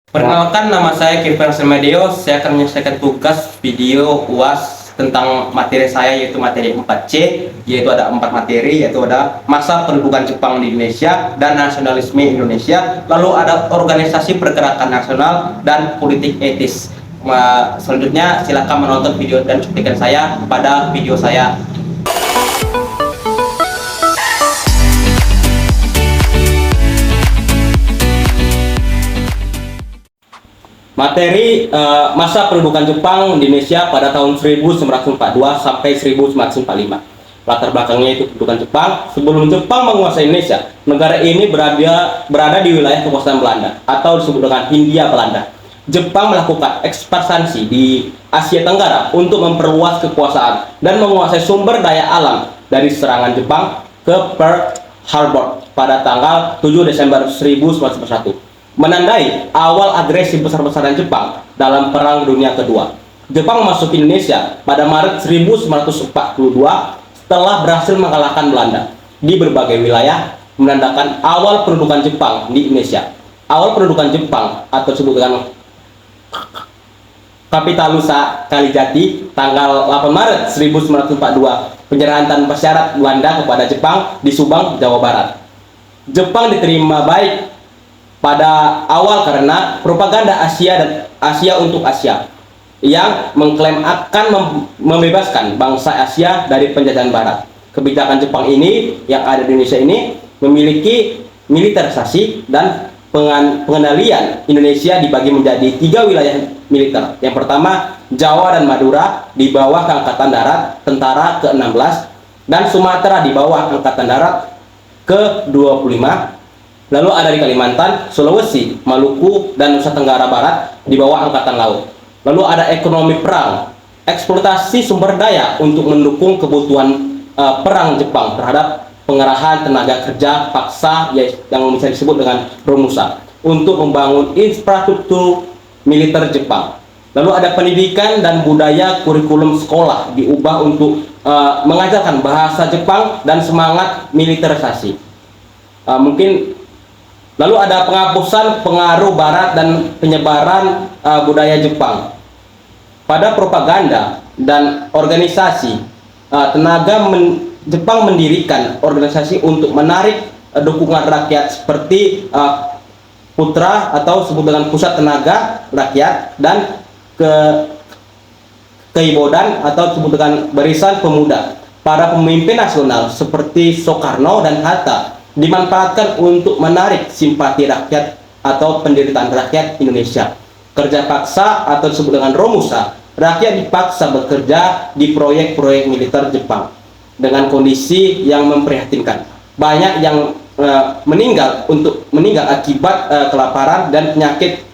Perkenalkan, nama saya Kevin Semedeo. Saya akan menyelesaikan tugas video UAS tentang materi saya, yaitu materi 4C, yaitu ada 4 materi, yaitu ada masa pendudukan Jepang di Indonesia dan nasionalisme Indonesia, lalu ada organisasi pergerakan nasional dan politik etis. Selanjutnya silakan menonton video dan cuplikan saya pada video saya. Materi masa pendudukan Jepang di Indonesia pada tahun 1942 sampai 1945. Latar belakangnya itu pendudukan Jepang. Sebelum Jepang menguasai Indonesia, negara ini berada di wilayah kekuasaan Belanda atau disebut dengan Hindia Belanda. Jepang melakukan ekspansi di Asia Tenggara untuk memperluas kekuasaan dan menguasai sumber daya alam dari serangan Jepang ke Pearl Harbor pada tanggal 7 Desember 1941. Menandai awal agresi besar-besaran Jepang dalam Perang Dunia Kedua. Jepang masuk ke Indonesia pada Maret 1942 setelah berhasil mengalahkan Belanda di berbagai wilayah, menandakan awal pendudukan Jepang di Indonesia. Awal pendudukan Jepang atau disebut dengan Kapitalusa Kalijati tanggal 8 Maret 1942, penyerahan tanpa syarat Belanda kepada Jepang di Subang, Jawa Barat. Jepang diterima baik pada awal karena propaganda Asia untuk Asia yang mengklaim akan membebaskan bangsa Asia dari penjajahan Barat. Kebijakan Jepang ini yang ada di Indonesia ini memiliki militerisasi dan pengendalian Indonesia dibagi menjadi 3 wilayah militer. Yang pertama, Jawa dan Madura di bawah Angkatan Darat Tentara ke-16 dan Sumatera di bawah Angkatan Darat ke-25. Lalu ada di Kalimantan, Sulawesi, Maluku, dan Nusa Tenggara Barat di bawah Angkatan Laut. Lalu ada ekonomi perang, eksploitasi sumber daya untuk mendukung kebutuhan perang Jepang terhadap pengerahan tenaga kerja paksa yang bisa disebut dengan Romusa untuk membangun infrastruktur militer Jepang. Lalu ada pendidikan dan budaya, kurikulum sekolah diubah untuk mengajarkan bahasa Jepang dan semangat militerisasi. Lalu ada penghapusan pengaruh Barat dan penyebaran budaya Jepang. Pada propaganda dan organisasi, Jepang mendirikan organisasi untuk menarik dukungan rakyat seperti Putra atau disebut dengan Pusat Tenaga Rakyat dan Keibodan atau disebut dengan Barisan Pemuda. Para pemimpin nasional seperti Soekarno dan Hatta dimanfaatkan untuk menarik simpati rakyat atau penderitaan rakyat Indonesia. Kerja paksa atau disebut dengan Romusa, rakyat dipaksa bekerja di proyek-proyek militer Jepang dengan kondisi yang memprihatinkan. Banyak yang meninggal akibat kelaparan dan penyakit,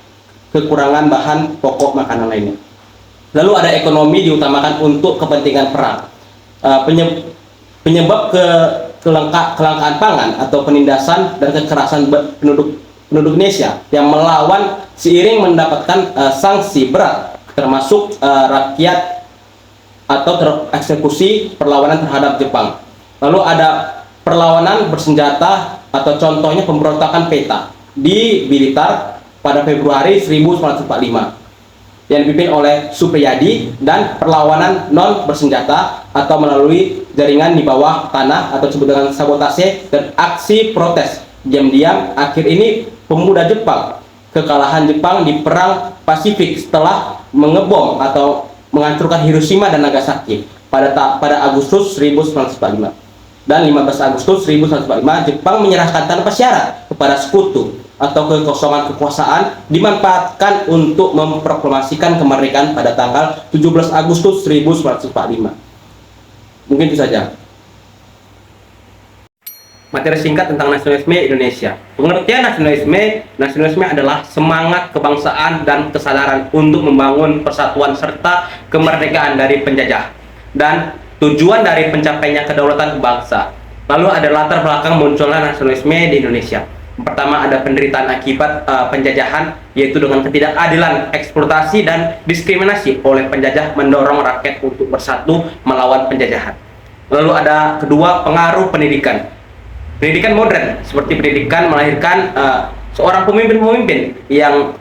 kekurangan bahan pokok makanan lainnya. Lalu ada ekonomi diutamakan untuk kepentingan perang. Penyebab kelangkaan pangan atau penindasan dan kekerasan penduduk Indonesia yang melawan seiring mendapatkan sanksi berat, termasuk rakyat atau tereksekusi perlawanan terhadap Jepang. Lalu ada perlawanan bersenjata atau contohnya pemberontakan PETA di Blitar pada Februari 1945 yang dipimpin oleh Supriyadi, dan perlawanan non bersenjata atau melalui jaringan di bawah tanah atau disebut dengan sabotase dan aksi protes diam-diam. Akhir ini pemuda Jepang kekalahan Jepang di Perang Pasifik setelah mengebom atau menghancurkan Hiroshima dan Nagasaki pada Agustus 1945. Dan 15 Agustus 1945 Jepang menyerahkan tanpa syarat kepada sekutu atau kekosongan kekuasaan, dimanfaatkan untuk memproklamasikan kemerdekaan pada tanggal 17 Agustus 1945. Mungkin itu saja. Materi singkat tentang nasionalisme Indonesia. Pengertian nasionalisme adalah semangat kebangsaan dan kesadaran untuk membangun persatuan serta kemerdekaan dari penjajah dan tujuan dari pencapaiannya kedaulatan bangsa. Lalu ada latar belakang munculnya nasionalisme di Indonesia. Pertama, ada penderitaan akibat penjajahan, yaitu dengan ketidakadilan, eksploitasi, dan diskriminasi oleh penjajah mendorong rakyat untuk bersatu melawan penjajahan. Lalu ada kedua, pengaruh pendidikan. Pendidikan modern seperti pendidikan melahirkan seorang pemimpin-pemimpin yang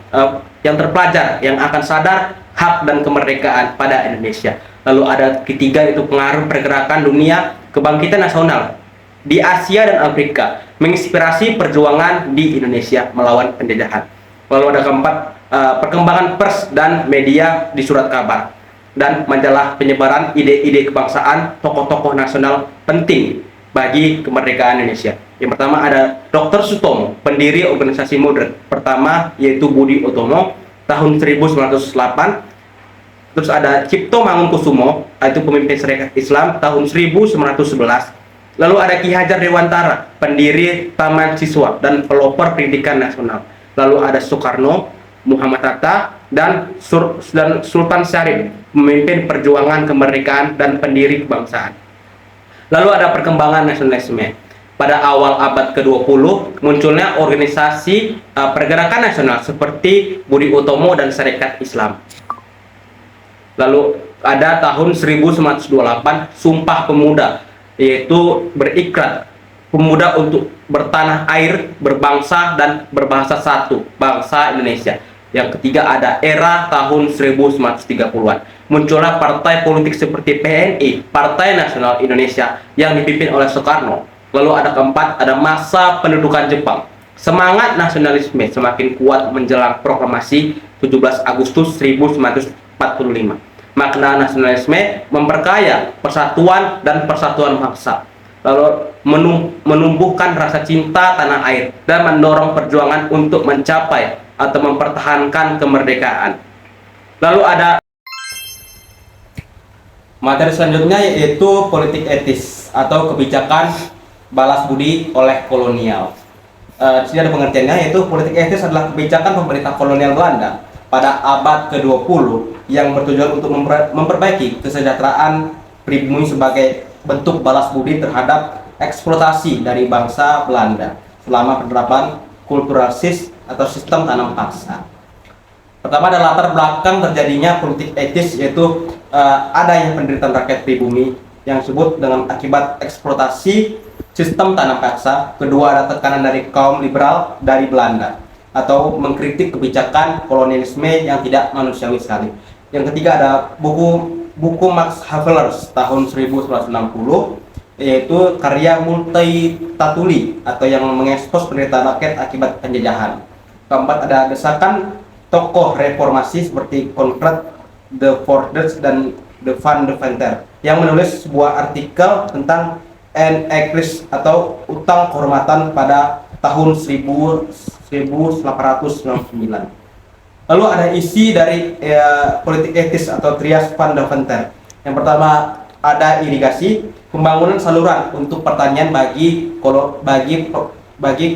yang terpelajar, yang akan sadar hak dan kemerdekaan pada Indonesia. Lalu ada ketiga, itu pengaruh pergerakan dunia kebangkitan nasional di Asia dan Afrika, menginspirasi perjuangan di Indonesia melawan penjajahan. Lalu ada keempat, perkembangan pers dan media di surat kabar dan majalah penyebaran ide-ide kebangsaan tokoh-tokoh nasional penting bagi kemerdekaan Indonesia. Yang pertama ada Dr. Sutomo, pendiri organisasi modern pertama, yaitu Budi Utomo tahun 1908. Terus ada Cipto Mangunkusumo, yaitu pemimpin Serikat Islam tahun 1911. Lalu ada Ki Hajar Dewantara, pendiri Taman Siswa dan pelopor pendidikan nasional. Lalu ada Soekarno, Muhammad Hatta, dan Sultan Syarif, pemimpin perjuangan kemerdekaan dan pendiri kebangsaan. Lalu ada perkembangan nasionalisme. Pada awal abad ke-20 munculnya organisasi pergerakan nasional seperti Budi Utomo dan Serikat Islam. Lalu ada tahun 1928 Sumpah Pemuda, yaitu berikrar pemuda untuk bertanah air, berbangsa dan berbahasa satu, bangsa Indonesia. Yang ketiga ada era tahun 1930-an. Muncullah partai politik seperti PNI, Partai Nasional Indonesia, yang dipimpin oleh Soekarno. Lalu ada keempat, ada masa pendudukan Jepang. Semangat nasionalisme semakin kuat menjelang proklamasi 17 Agustus 1945. Makna nasionalisme memperkaya persatuan dan persatuan bangsa, lalu menumbuhkan rasa cinta tanah air dan mendorong perjuangan untuk mencapai atau mempertahankan kemerdekaan. Lalu ada materi selanjutnya, yaitu politik etis atau kebijakan balas budi oleh kolonial. Di sini ada pengertiannya, yaitu politik etis adalah kebijakan pemerintah kolonial Belanda pada abad ke-20 yang bertujuan untuk memperbaiki kesejahteraan pribumi sebagai bentuk balas budi terhadap eksploitasi dari bangsa Belanda selama penerapan kulturalis atau sistem tanam paksa. Pertama ada latar belakang terjadinya politik etis, yaitu adanya penderitaan rakyat pribumi yang disebut dengan akibat eksploitasi sistem tanam paksa. Kedua ada tekanan dari kaum liberal dari Belanda atau mengkritik kebijakan kolonialisme yang tidak manusiawi sekali. Yang ketiga ada buku Max Havelaars tahun 1960, yaitu karya Multatuli atau yang mengekspos penderitaan rakyat akibat penjajahan. Keempat ada desakan tokoh reformasi seperti Conrad de Fordes dan de Van Deventer yang menulis sebuah artikel tentang Enclise atau utang kehormatan pada tahun 1899. Lalu ada isi dari politik etis atau trias Van Deventer. Yang pertama ada irigasi, pembangunan saluran untuk pertanian bagi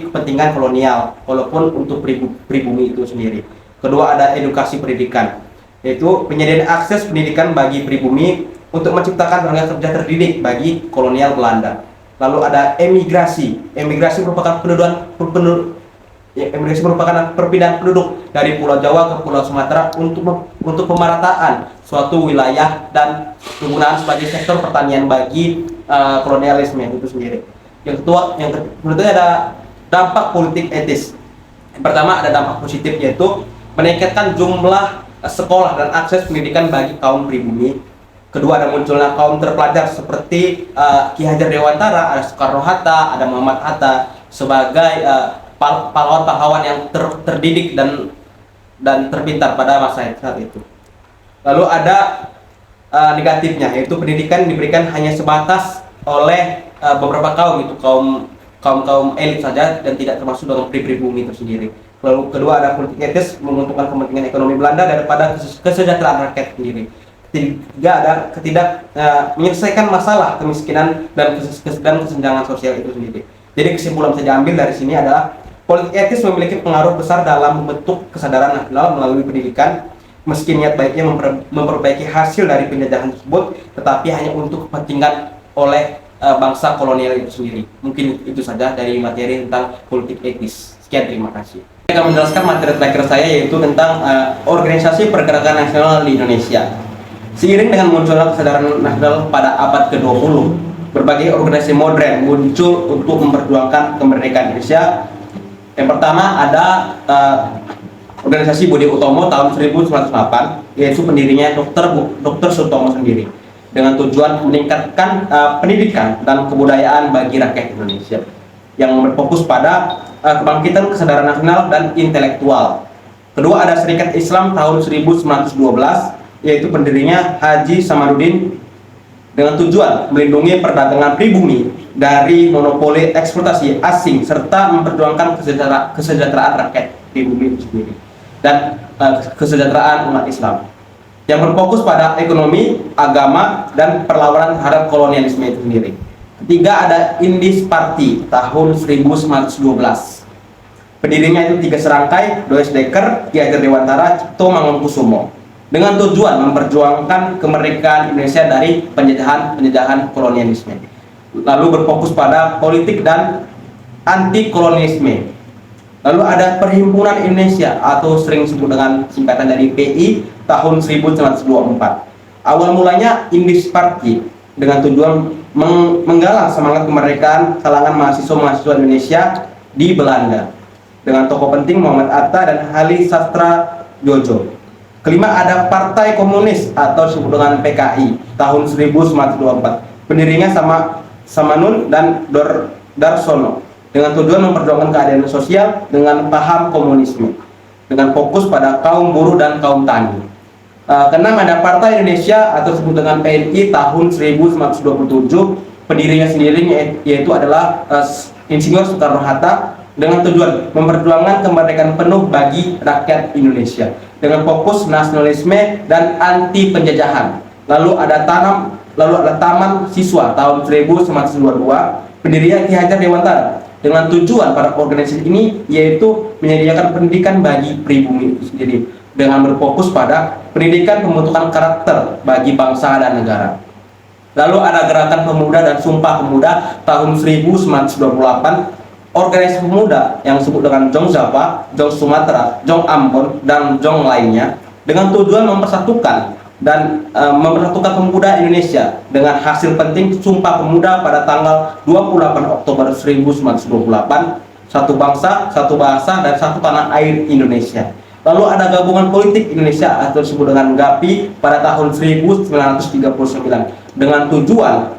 kepentingan kolonial, walaupun untuk pribumi itu sendiri. Kedua ada edukasi pendidikan, yaitu penyediaan akses pendidikan bagi pribumi untuk menciptakan tenaga kerja terdidik bagi kolonial Belanda. Lalu ada emigrasi. Emigrasi merupakan perpindahan penduduk dari Pulau Jawa ke Pulau Sumatera untuk pemerataan suatu wilayah dan penggunaan sebagai sektor pertanian bagi kolonialisme itu sendiri. Yang kedua ada dampak politik etis. Yang pertama ada dampak positif, yaitu meningkatkan jumlah sekolah dan akses pendidikan bagi kaum pribumi. Kedua ada munculnya kaum terpelajar seperti Ki Hajar Dewantara, ada Soekarno Hatta, ada Muhammad Hatta sebagai pahlawan-pahlawan yang terdidik dan terpintar pada masa saat itu. Lalu ada negatifnya, yaitu pendidikan diberikan hanya sebatas oleh beberapa kaum, itu kaum elit saja dan tidak termasuk dalam pribumi itu sendiri. Lalu kedua ada politik etis, menguntungkan kepentingan ekonomi Belanda daripada kesejahteraan rakyat sendiri. Ketiga ada menyelesaikan masalah kemiskinan dan kesenjangan sosial itu sendiri. Jadi kesimpulan saya ambil dari sini adalah politik etis memiliki pengaruh besar dalam membentuk kesadaran nasional melalui pendidikan, meski niat baiknya memperbaiki hasil dari penjajahan tersebut, tetapi hanya untuk kepentingan oleh bangsa kolonial itu sendiri. Mungkin itu saja dari materi tentang politik etis. Sekian, terima kasih. Saya akan menjelaskan materi terakhir saya, yaitu tentang organisasi pergerakan nasional di Indonesia. Seiring dengan munculnya kesadaran nasional pada abad ke-20, berbagai organisasi modern muncul untuk memperjuangkan kemerdekaan Indonesia. Yang pertama ada organisasi Budi Utomo tahun 1908, yaitu pendirinya Dr. Sutomo sendiri, dengan tujuan meningkatkan pendidikan dan kebudayaan bagi rakyat Indonesia yang berfokus pada kebangkitan kesadaran nasional dan intelektual. Kedua, ada Serikat Islam tahun 1912, yaitu pendirinya Haji Samanudin, dengan tujuan melindungi perdagangan pribumi dari monopoli eksploitasi asing serta memperjuangkan kesejahteraan rakyat pribumi itu sendiri dan kesejahteraan umat Islam yang berfokus pada ekonomi, agama, dan perlawanan terhadap kolonialisme itu sendiri. Ketiga, ada Indis Party tahun 1912. Pendirinya itu 3 serangkai, Does Dekker, Ki Hajar Dewantara, Cipto Mangunkusumo, dengan tujuan memperjuangkan kemerdekaan Indonesia dari penjajahan kolonialisme. Lalu berfokus pada politik dan anti kolonialisme. Lalu ada Perhimpunan Indonesia atau sering disebut dengan singkatan dari PI tahun 1924. Awal mulanya Indis Party dengan tujuan menggalang semangat kemerdekaan kalangan mahasiswa Indonesia di Belanda dengan tokoh penting Muhammad Atta dan Hali Sastra Djojo. Kelima, ada Partai Komunis atau disebut dengan PKI tahun 1924. Pendirinya Samanun dan Darsono dengan tujuan memperjuangkan keadilan sosial dengan paham komunisme dengan fokus pada kaum buruh dan kaum tani. Keenam, ada Partai Indonesia atau disebut dengan PNI tahun 1927. Pendirinya sendiri yaitu adalah Insinyur Soekarno-Hatta dengan tujuan memperjuangkan kemerdekaan penuh bagi rakyat Indonesia dengan fokus nasionalisme dan anti penjajahan. Lalu ada Taman Siswa tahun 1922. Pendirinya Ki Hajar Dewantara dengan tujuan pada organisasi ini yaitu menyediakan pendidikan bagi pribumi itu sendiri dengan berfokus pada pendidikan pembentukan karakter bagi bangsa dan negara. Lalu ada Gerakan Pemuda dan Sumpah Pemuda tahun 1928. Organisasi pemuda yang disebut dengan Jong Java, Jong Sumatera, Jong Ambon, dan Jong lainnya dengan tujuan mempersatukan pemuda Indonesia dengan hasil penting Sumpah Pemuda pada tanggal 28 Oktober 1928, satu bangsa, satu bahasa, dan satu tanah air Indonesia. Lalu ada Gabungan Politik Indonesia atau disebut dengan GAPI pada tahun 1939 dengan tujuan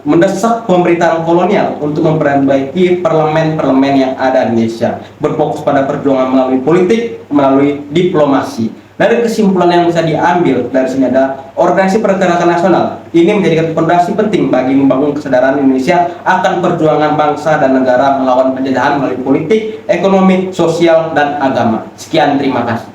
mendesak pemerintahan kolonial untuk memperbaiki parlemen yang ada di Indonesia, berfokus pada perjuangan melalui politik, melalui diplomasi. Dari kesimpulan yang bisa diambil dari sini ada organisasi pergerakan nasional ini menjadikan fondasi penting bagi membangun kesadaran Indonesia akan perjuangan bangsa dan negara melawan penjajahan melalui politik, ekonomi, sosial, dan agama. Sekian, terima kasih.